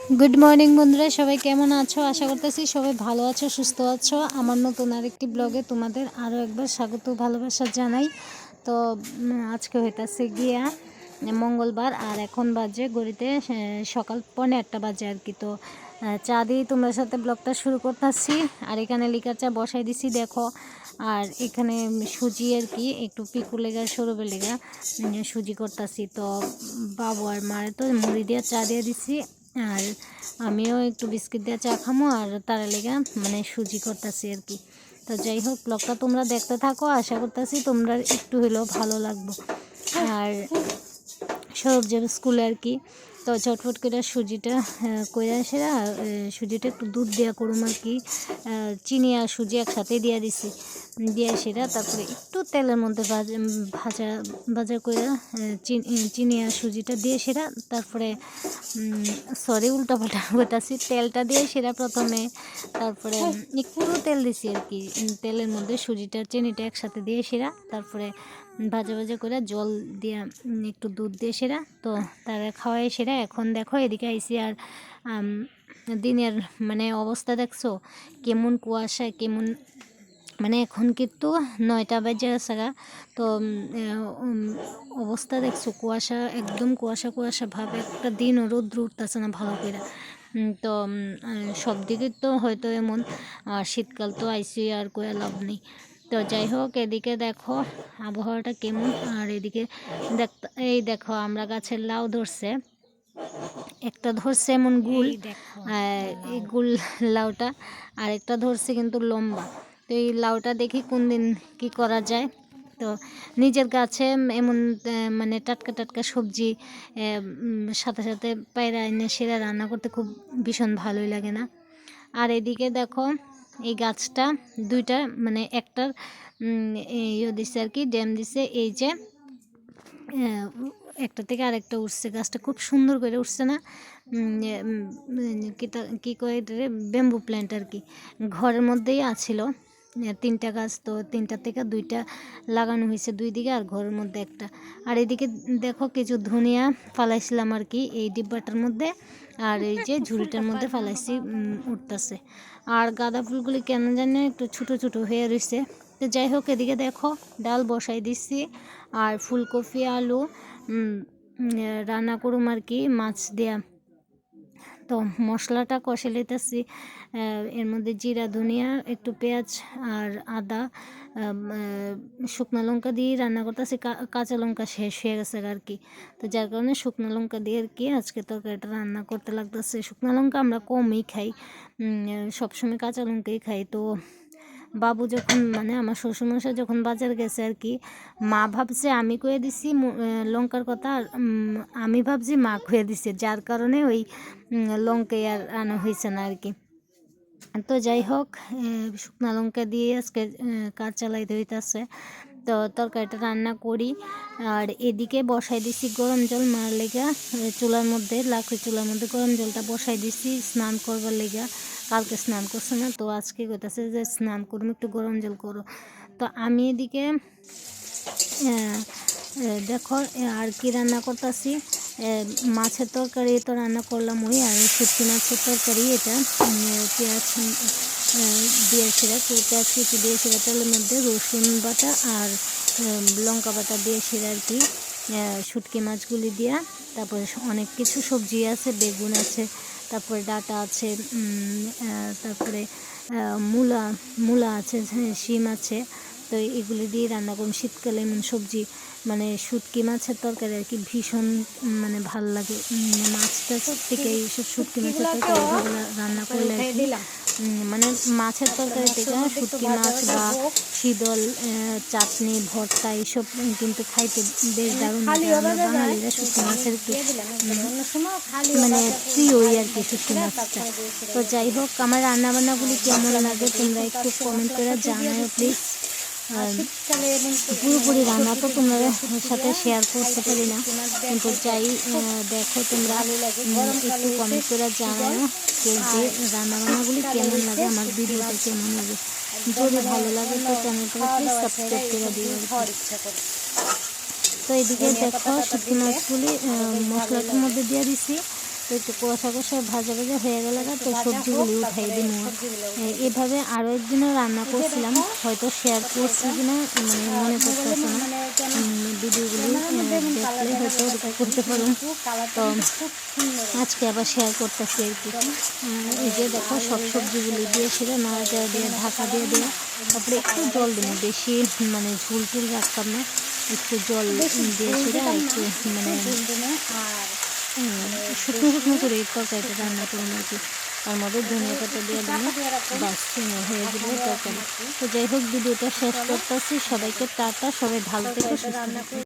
Good morning বন্ধুরা, সবাই কেমন আছো? আশা করতেছি সবাই ভালো আছো, সুস্থ আছো। আমার নতুন আরেকটি ব্লগে তোমাদের আরও একবার স্বাগত, ভালোবাসা জানাই। তো আজকে হইতাছে গিয়া মঙ্গলবার, আর এখন বাজে ঘড়িতে সকাল 1:45 বাজে আর কি। তো চা দিয়ে তোমার সাথে ব্লগটা শুরু করতেছি। আর এখানে লিকার চা বসাই দিছি দেখো। আর এখানে সুজি আর কি, একটু পিকু লেগা সরবে লেগা সুজি করতেছি। তো বাবু আর মারে তো মুড়ি দিয়ে চা দিয়ে দিছি, আর আমিও একটু বিস্কিট দিয়ে চা খামো, আর তারা লেগা মানে সুজি করতেছি আর কি। তো যাই হোক, ব্লগটা তোমরা দেখতে থাকো, আশা করতেছি তোমরা একটু হলেও ভালো লাগবে। আর সৌরভ যাবে স্কুলে আর কি। তো চটফট করে সুজিটা কইরা সেরা, সুজিটা একটু দুধ দেওয়া করুম আর কি। চিনি আর সুজি একসাথে দিয়ে দিছি, দিয়ে সেরা তারপরে একটু তেলের মধ্যে ভাজা ভাজা করে চিনি আর সুজিটা দিয়ে সেরা, তারপরে সরি উল্টাপাল্টা করতেছি, তেলটা দিয়ে সেরা প্রথমে, তারপরে একটু তেল দিছি আর কি। তেলের মধ্যে সুজিটা চিনিটা একসাথে দিয়ে সেরা, তারপরে ভাজা ভাজা করে জল দিয়ে একটু দুধ দিয়ে সেরা। তো তারা খাওয়াই সেরা। এখন দেখো এদিকে আইসি, আর দিনের মানে অবস্থা দেখছো কেমন কুয়াশা, কেমন মানে এখন কিন্তু 9টা বাজে আছে। তো অবস্থা দেখছো কুয়াশা, একদম কুয়াশা কুয়াশা ভাব, একটা দিন রৌদ্র উঠতেছে না ভালো করে। তো সব দিকে তো হয়তো এমন, শীতকাল তো আইসি আর কয়ে লাভ নেই। তো যাই হোক, এদিকে দেখো আবহাওয়াটা কেমন। আর এদিকে এই দেখো আমরা গাছের লাউ ধরছে, একটা ধরছে এমন গুল, এই গুল লাউটা, আর একটা ধরছে কিন্তু লম্বা। তো এই লাউটা দেখি কোন দিন কী করা যায়। তো নিজের গাছে এমন মানে টাটকা টাটকা সবজি সাথে সাথে পায়রা এনে সেরা রান্না করতে খুব ভীষণ ভালোই লাগে না। আর এদিকে দেখো এই গাছটা দুইটা মানে একটার ইয়ে দিছে আর কি, ড্যাম দিছে। এই যে একটা থেকে আরেকটা উঠছে, গাছটা খুব সুন্দর করে উঠছে না? কী কয় রে, ব্যাম্বু প্ল্যান্ট আর কি। ঘরের মধ্যেই আছিল 3টা গাছ, তো 3টা থেকে 2টা লাগানো হয়েছে দুই দিকে, আর ঘরের মধ্যে একটা। আর এদিকে দেখো কিছু ধনিয়া ফালাইছিলাম আর কি এই ডিব্বাটার মধ্যে, আর এই যে ঝুড়িটার মধ্যে ফালাইছি, উঠতেছে। আর গাঁদা ফুলগুলি কেন জানি একটু ছোটো ছোটো হয়ে রয়েছে। তো যাই হোক, এদিকে দেখো ডাল বসাই দিচ্ছি, আর ফুলকপি আলু রান্না করুম আর কি মাছ দেয়া। তো মশলাটা কষে নিতেছি, এর মধ্যে জিরা ধনিয়া একটু পেঁয়াজ আর আদা শুকনো লঙ্কা দিয়ে রান্না করতেছি। কাঁচা লঙ্কা শেষ হয়ে গেছে আর কি। তো যার কারণে শুকনো লঙ্কা দিয়ে আর কি আজকে তরকারিটা রান্না করতে লাগতেছে। শুকনো লঙ্কা আমরা কমই খাই, সবসময় কাঁচা লঙ্কাই খাই। তো বাবু যখন মানে আমার শ্বশুরমশাই যখন বাজার গেছে আর কি, মা ভাবছে আমি কয়ে দিছি লঙ্কার কথা, আর আমি ভাবছি মা কয়ে দিছে, যার কারণে ওই লঙ্কাই আর আনা হয়েছে না আর কি। তো যাই হোক, শুকনো লঙ্কা দিয়ে আজকে কাজ চালাইতে হইতেছে। তো তরকারিটা রান্না করি, আর এদিকে বসাই দিছি গরম জল মার লেগা। চুলার মধ্যে লাকড়ি চুলার মধ্যে গরম জলটা বসাই দিছি স্নান করবার লেগা। কালকে স্নান করছে না, তো আজকে কইতাছে যে স্নান করুম, একটু গরম জল করো। তো আমি এদিকে দেখো আর কি রান্না করতেছি, মাছের তরকারি তো রান্না করলাম ওই, আর শুটকি মাছের তরকারি এটা পেঁয়াজ দিয়ে সেরা, পেঁয়াজ কুচি দিয়ে সেরা, তেলের মধ্যে রসুন বাটা আর লঙ্কা বাটা দিয়ে সেরা আর কি, শুটকি মাছগুলি দিয়া। তারপরে অনেক কিছু সবজি আছে, বেগুন আছে, তারপরে ডাঁটা আছে, তারপরে মূলা মূলা আছে, শিম আছে। তো এগুলি দিয়ে রান্না করুন। শীতকালে এমন সবজি মানে শুটকি মাছের তরকারি আর কি ভীষণ মানে ভাল লাগে। মাছটা থেকে এইসব শুটকি মাছের তরকারি রান্না করলে আর কি মানে মাছের তরকারি থেকে শুটকি মাছ বা শীতল চাটনি ভর্তা এইসব কিন্তু খাইতে বেশ দারুণ লাগে। আমরা বাঙালিরা শুটকি মাছের একটু মানে প্রিয়ই আর কি শুটকি মাছটা। তো যাই হোক, আমার রান্নাবান্নাগুলি কেমন লাগে তোমরা একটু কমেন্ট করে জানাও প্লিজ। পুরোপুরি রান্না তো তোমাদের সাথে শেয়ার করতে পারি না, কিন্তু যাই দেখো তোমরা একটু কমেন্ট করে জানাও যে রান্নাবান্নাগুলি কেমন লাগে, আমার ভিডিওটা কেমন লাগে। যদি ভালো লাগে তো চ্যানেলটা প্লিজ সাবস্ক্রাইব করে দিও। তো এদিকে দেখো শুটকি মাছগুলি মশলাটার মধ্যে দিয়ে দিছি, তো একটু কষা কষা ভাজা ভাজা হয়ে গেলে তো সবজিগুলি উঠাই দিন। এভাবে আরও একদিনও রান্না করছিলাম, হয়তো শেয়ার করছি কিনা মানে মনে করতেছে না, ভিডিওগুলি দেখলে হয়তো করতে পারুন। তো আজকে আবার শেয়ার করতেছি আর কি। এই যে দেখো সব সবজিগুলি দিয়েছিল, নাড়াচাড়া দিয়ে ঢাকা দিয়ে দেওয়া, তারপরে একটু জল দিন, বেশি মানে ঝুল টুল রাখতাম না, একটু জল দিয়েছিল, একটু মানে শুকনো শুকনো করে তরকারিটা রান্না করুন আর কি। তার মধ্যে ধনিয়া পাতা দিয়ে দিলে বাস হয়ে যাবে তরকারি। তো যাই হোক, ভিডিওটা শেষ করতেছি। সবাইকে টাটা, সবাই ভালো থেকে সুস্থ থাকুন।